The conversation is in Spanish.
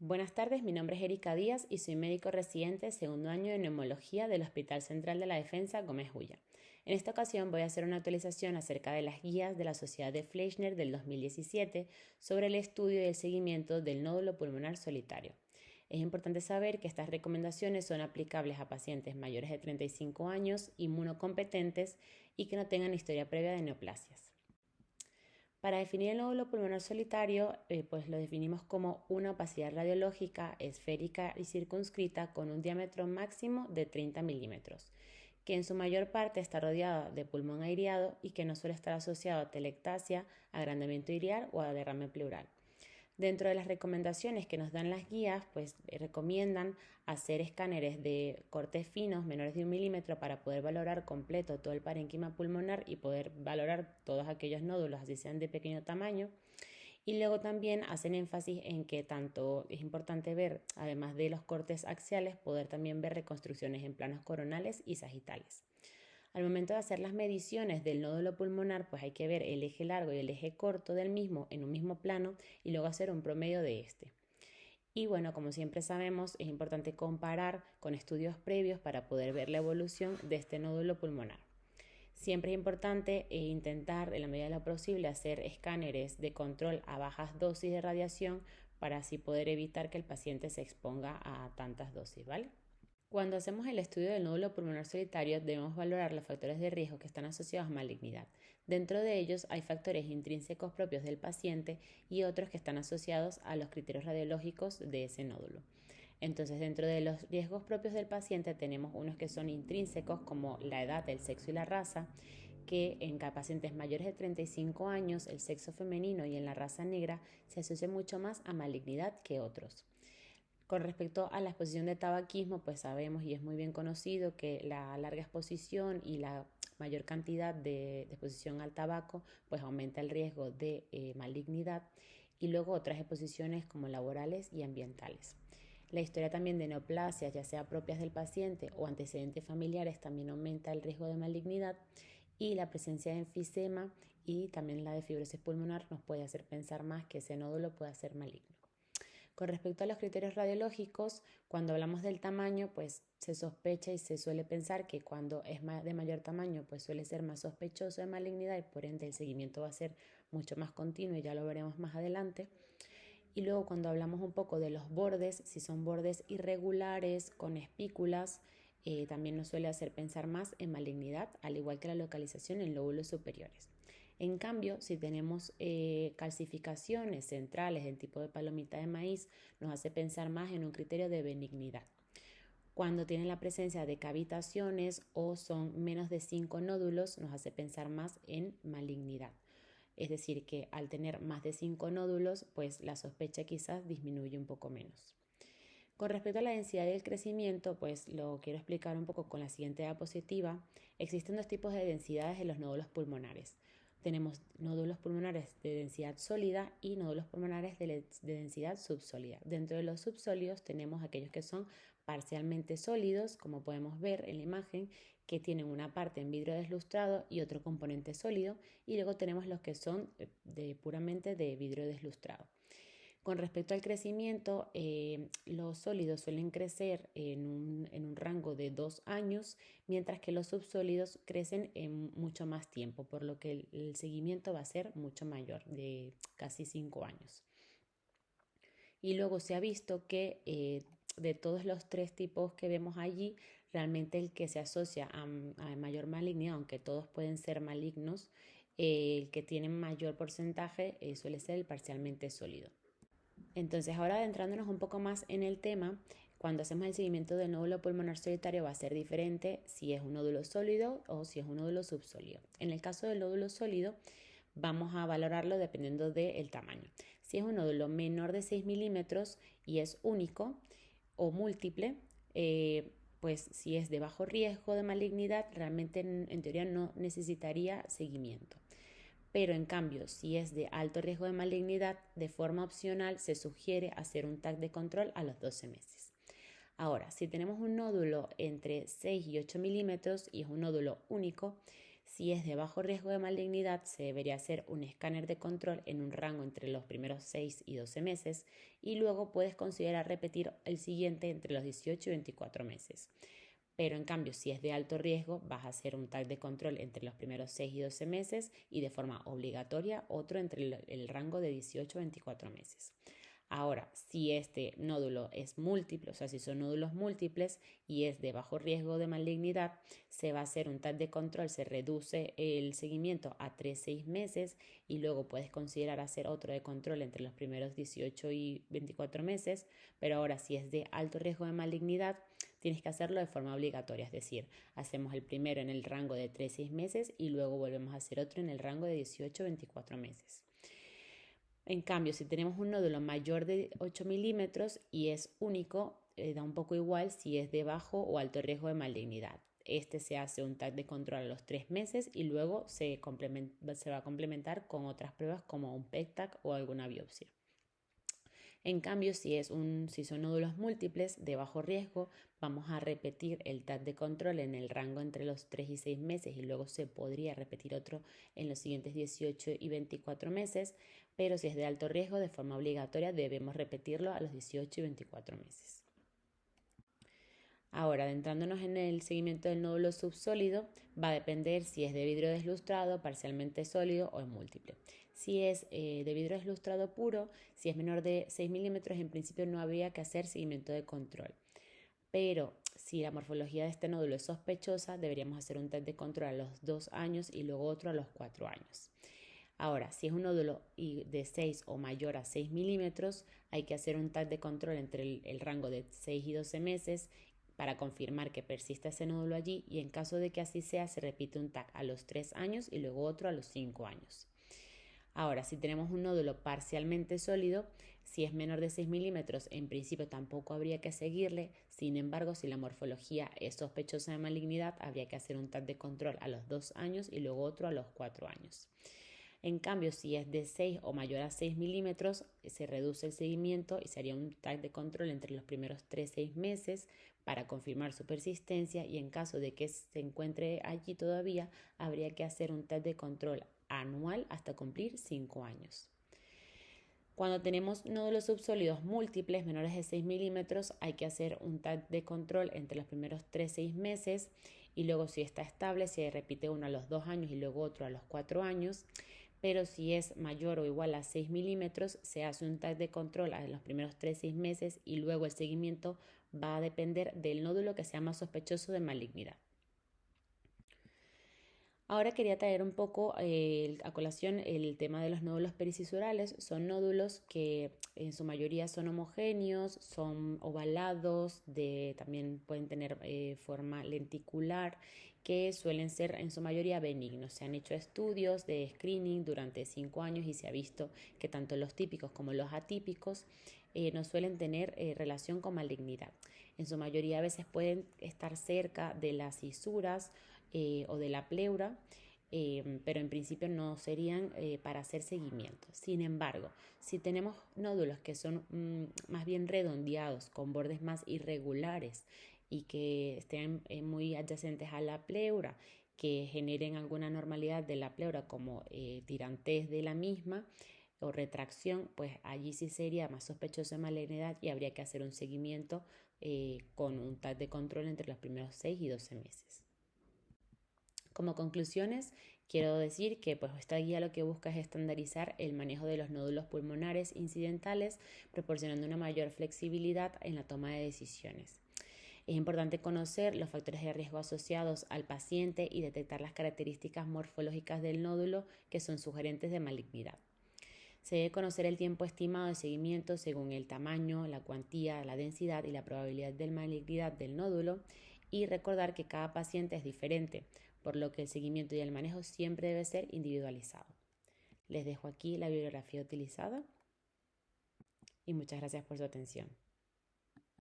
Buenas tardes, mi nombre es Erika Díaz y soy médico residente segundo año de neumología del Hospital Central de la Defensa Gómez Ulla. En esta ocasión voy a hacer una actualización acerca de las guías de la Sociedad de Fleischner del 2017 sobre el estudio y el seguimiento del nódulo pulmonar solitario. Es importante saber que estas recomendaciones son aplicables a pacientes mayores de 35 años, inmunocompetentes y que no tengan historia previa de neoplasias. Para definir el nódulo pulmonar solitario, pues lo definimos como una opacidad radiológica esférica y circunscrita con un diámetro máximo de 30 milímetros, que en su mayor parte está rodeada de pulmón aireado y que no suele estar asociado a telectasia, agrandamiento iriar o a derrame pleural. Dentro de las recomendaciones que nos dan las guías, pues recomiendan hacer escáneres de cortes finos menores de 1 milímetro para poder valorar completo todo el parénquima pulmonar y poder valorar todos aquellos nódulos, así sean de pequeño tamaño. Y luego también hacen énfasis en que tanto es importante ver, además de los cortes axiales, poder también ver reconstrucciones en planos coronales y sagitales. Al momento de hacer las mediciones del nódulo pulmonar, pues hay que ver el eje largo y el eje corto del mismo en un mismo plano y luego hacer un promedio de este. Y bueno, como siempre sabemos, es importante comparar con estudios previos para poder ver la evolución de este nódulo pulmonar. Siempre es importante intentar, en la medida de lo posible, hacer escáneres de control a bajas dosis de radiación para así poder evitar que el paciente se exponga a tantas dosis, ¿vale? Cuando hacemos el estudio del nódulo pulmonar solitario, debemos valorar los factores de riesgo que están asociados a malignidad. Dentro de ellos hay factores intrínsecos propios del paciente y otros que están asociados a los criterios radiológicos de ese nódulo. Entonces, dentro de los riesgos propios del paciente tenemos unos que son intrínsecos como la edad, el sexo y la raza, que en pacientes mayores de 35 años, el sexo femenino y en la raza negra se asocia mucho más a malignidad que otros. Con respecto a la exposición de tabaquismo, pues sabemos y es muy bien conocido que la larga exposición y la mayor cantidad de exposición al tabaco pues aumenta el riesgo de malignidad y luego otras exposiciones como laborales y ambientales. La historia también de neoplasias, ya sea propias del paciente o antecedentes familiares, también aumenta el riesgo de malignidad y la presencia de enfisema y también la de fibrosis pulmonar nos puede hacer pensar más que ese nódulo puede ser maligno. Con respecto a los criterios radiológicos, cuando hablamos del tamaño, pues se sospecha y se suele pensar que cuando es de mayor tamaño, pues suele ser más sospechoso de malignidad y por ende el seguimiento va a ser mucho más continuo y ya lo veremos más adelante. Y luego cuando hablamos un poco de los bordes, si son bordes irregulares con espículas, también nos suele hacer pensar más en malignidad, al igual que la localización en lóbulos superiores. En cambio, si tenemos calcificaciones centrales en tipo de palomita de maíz, nos hace pensar más en un criterio de benignidad. Cuando tienen la presencia de cavitaciones o son menos de 5 nódulos, nos hace pensar más en malignidad. Es decir, que al tener más de 5 nódulos, pues la sospecha quizás disminuye un poco menos. Con respecto a la densidad y el crecimiento, pues lo quiero explicar un poco con la siguiente diapositiva. Existen dos tipos de densidades en los nódulos pulmonares. Tenemos nódulos pulmonares de densidad sólida y nódulos pulmonares de densidad subsólida. Dentro de los subsólidos tenemos aquellos que son parcialmente sólidos, como podemos ver en la imagen, que tienen una parte en vidrio deslustrado y otro componente sólido, y luego tenemos los que son puramente de vidrio deslustrado. Con respecto al crecimiento, los sólidos suelen crecer en un rango de 2 años, mientras que los subsólidos crecen en mucho más tiempo, por lo que el seguimiento va a ser mucho mayor, de casi 5 años. Y luego se ha visto que de todos los tres tipos que vemos allí, realmente el que se asocia a mayor malignidad, aunque todos pueden ser malignos, el que tiene mayor porcentaje suele ser el parcialmente sólido. Entonces, ahora adentrándonos un poco más en el tema, cuando hacemos el seguimiento del nódulo pulmonar solitario va a ser diferente si es un nódulo sólido o si es un nódulo subsólido. En el caso del nódulo sólido, vamos a valorarlo dependiendo del tamaño. Si es un nódulo menor de 6 milímetros y es único o múltiple, pues si es de bajo riesgo de malignidad, realmente en teoría no necesitaría seguimiento. Pero en cambio, si es de alto riesgo de malignidad, de forma opcional se sugiere hacer un TAC de control a los 12 meses. Ahora, si tenemos un nódulo entre 6 y 8 milímetros y es un nódulo único, Si es de bajo riesgo de malignidad, se debería hacer un escáner de control en un rango entre los primeros 6 y 12 meses y luego puedes considerar repetir el siguiente entre los 18 y 24 meses. Pero en cambio, si es de alto riesgo, vas a hacer un TAC de control entre los primeros 6 y 12 meses y de forma obligatoria otro entre el rango de 18 a 24 meses. Ahora, si este nódulo es múltiple, o sea, si son nódulos múltiples y es de bajo riesgo de malignidad, se va a hacer un TAC de control, se reduce el seguimiento a 3-6 meses y luego puedes considerar hacer otro de control entre los primeros 18 y 24 meses, pero ahora si es de alto riesgo de malignidad, tienes que hacerlo de forma obligatoria, es decir, hacemos el primero en el rango de 3-6 meses y luego volvemos a hacer otro en el rango de 18-24 meses. En cambio, si tenemos un nódulo mayor de 8 milímetros y es único, da un poco igual si es de bajo o alto riesgo de malignidad. Este se hace un TAC de control a los 3 meses y luego se va a complementar con otras pruebas como un PET-TAC o alguna biopsia. En cambio, si son nódulos múltiples de bajo riesgo, vamos a repetir el TAC de control en el rango entre los 3 y 6 meses y luego se podría repetir otro en los siguientes 18 y 24 meses, pero si es de alto riesgo, de forma obligatoria debemos repetirlo a los 18 y 24 meses. Ahora, adentrándonos en el seguimiento del nódulo subsólido, va a depender si es de vidrio deslustrado, parcialmente sólido o en múltiple. Si es de vidrio deslustrado puro, si es menor de 6 milímetros, en principio no habría que hacer seguimiento de control. Pero si la morfología de este nódulo es sospechosa, deberíamos hacer un test de control a los 2 años y luego otro a los 4 años. Ahora, si es un nódulo de 6 o mayor a 6 milímetros, hay que hacer un TAC de control entre el rango de 6 y 12 meses para confirmar que persista ese nódulo allí y en caso de que así sea, se repite un TAC a los 3 años y luego otro a los 5 años. Ahora, si tenemos un nódulo parcialmente sólido, si es menor de 6 milímetros, en principio tampoco habría que seguirle. Sin embargo, si la morfología es sospechosa de malignidad, habría que hacer un TAC de control a los 2 años y luego otro a los 4 años. En cambio, si es de 6 o mayor a 6 milímetros, se reduce el seguimiento y se haría un TAC de control entre los primeros 3-6 meses para confirmar su persistencia y en caso de que se encuentre allí todavía, habría que hacer un TAC de control anual hasta cumplir 5 años. Cuando tenemos nódulos subsólidos múltiples menores de 6 milímetros, hay que hacer un TAC de control entre los primeros 3-6 meses y luego si está estable se repite uno a los 2 años y luego otro a los 4 años. Pero si es mayor o igual a 6 milímetros, se hace un TAC de control en los primeros 3-6 meses y luego el seguimiento va a depender del nódulo que sea más sospechoso de malignidad. Ahora quería traer un poco a colación el tema de los nódulos pericisurales. Son nódulos que en su mayoría son homogéneos, son ovalados, también pueden tener forma lenticular, que suelen ser en su mayoría benignos. Se han hecho estudios de screening durante 5 años y se ha visto que tanto los típicos como los atípicos no suelen tener relación con malignidad. En su mayoría a veces pueden estar cerca de las cisuras o de la pleura, pero en principio no serían para hacer seguimiento. Sin embargo, si tenemos nódulos que son más bien redondeados, con bordes más irregulares y que estén muy adyacentes a la pleura, que generen alguna normalidad de la pleura como tirantez de la misma o retracción, pues allí sí sería más sospechoso de malignidad y habría que hacer un seguimiento con un TAC de control entre los primeros 6 y 12 meses. Como conclusiones, quiero decir que esta guía lo que busca es estandarizar el manejo de los nódulos pulmonares incidentales, proporcionando una mayor flexibilidad en la toma de decisiones. Es importante conocer los factores de riesgo asociados al paciente y detectar las características morfológicas del nódulo que son sugerentes de malignidad. Se debe conocer el tiempo estimado de seguimiento según el tamaño, la cuantía, la densidad y la probabilidad de malignidad del nódulo y recordar que cada paciente es diferente, por lo que el seguimiento y el manejo siempre debe ser individualizado. Les dejo aquí la bibliografía utilizada y muchas gracias por su atención.